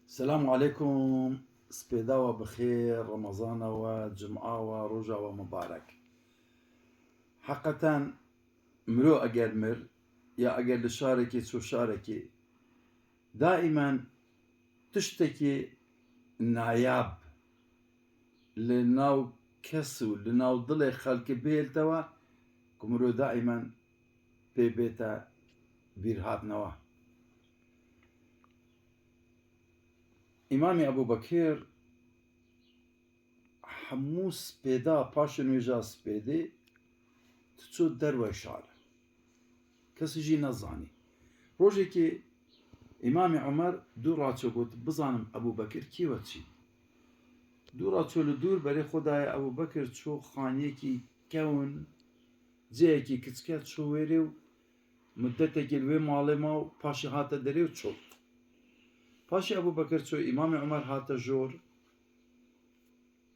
السلام عليكم. سبيداوة بخير، رمضان وجمعة وروجة ومبارك. حقا مرو أجر مر يا أجر لشاركي شو شاركي دائما تشتكي ناياب لناو كسو لناو ضلي خلق بيل توا كمرو دائما بيتا بيرهات نوا. إمامي أبو بكر حموس بيدا باشن ويجاس بيدي تشو دروي شعر كسي جي نزاني روجيكي إمامي عمر دور راتشو قلت بزانم أبو بكر كي وتشي دور راتشو لدور بري خداي أبو بكر تشو خانيكي كون جيكي كتسكات تشو ويريو مدتك الوي معلمة باشي هاتا دريو تشو باشي أبو بكر تشو إمامي عمر هاتا جور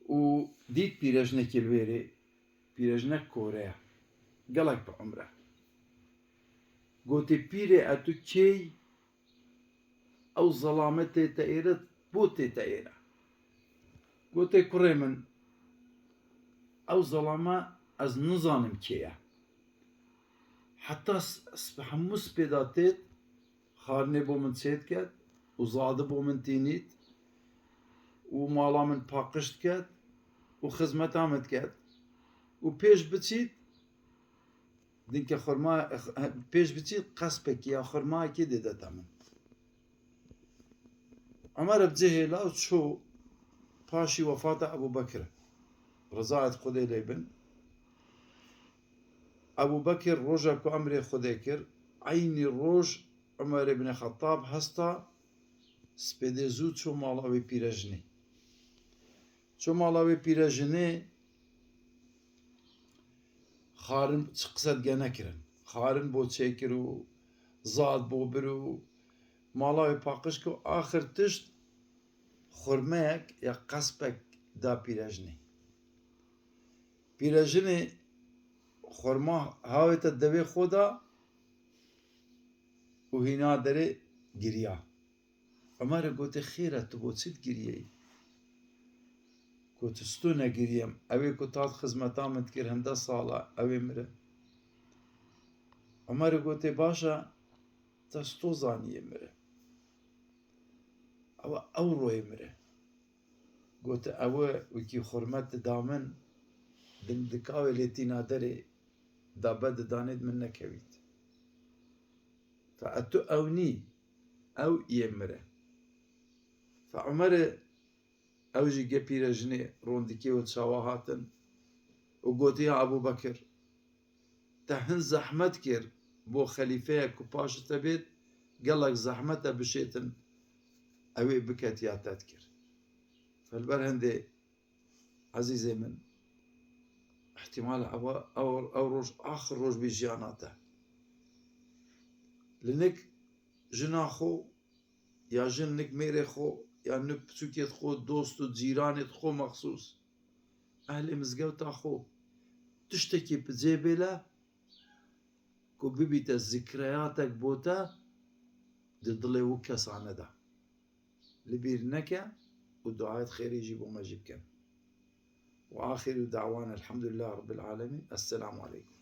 و ديت بيرجنك الويري بيرجنك كوريا قالك بعمره قلت بيري أتو كي أو ظلامتي تأيرت بوتي تأيرة قلت كوري من أو ظلامة از نظانم كيه حتى حموس بيداتيت خارني بو من سيد كات وزاد بو من تينيت ومالا من باقشت كات وخزمتا مت كات وبيش بتشيت دينك خرما بيش بتشيت قصبك يا خرما كده ده تمام عمر بجهه لا شو باشي وفاة أبو بكر رضاعت خدي ليبن أبو بكر روجا كو أمري خدي كر عيني روج عمر بن الخطاب هستا سبيدي زود شو مالاوي بيرجني شو مالاوي بيرجني خارن قصد جنكرن خارن بو تشيكرو زاد بو برو مالاوي باقشكو آخر تشت خرمك يا قصبك دا بيرجني خرما هاويت الدبي خودا وهنا دري جريا عمر قلت خيرة تبو تسيد جريا قلت ستونا جريم أبي كتات خزمتا متكر هندا صالة أبي مرة عمر قلت باشا تستو زاني مرة أو روي مرة قلت وكي خرمت دامن دكاوي لتينا دري دابد دانيد من نكويت فأتو أوني أو يمره فعمر أوجي جبيرة جني روندكي وتشاواهاتن وقلت يا أبو بكر تهن زحمت كر بو خليفة كوباش تبيت قالك زحمته بشيتن أوي بكت يا تذكر فالبرهندي عزيزي من احتمال أو روج آخر روج بجياناته لنك جناخو يا جنك ميري خو يا نك بسوكيت خو دوست وجيرانت خو مخصوص أهل مزقوتا خو تشتكي بجيبلا كو ببيت ذكرياتك بوتا دضلي وكس عندا لبير نكا ودعاء خير يجيبوا مجيب كان وآخر دعوانا الحمد لله رب العالمين. السلام عليكم.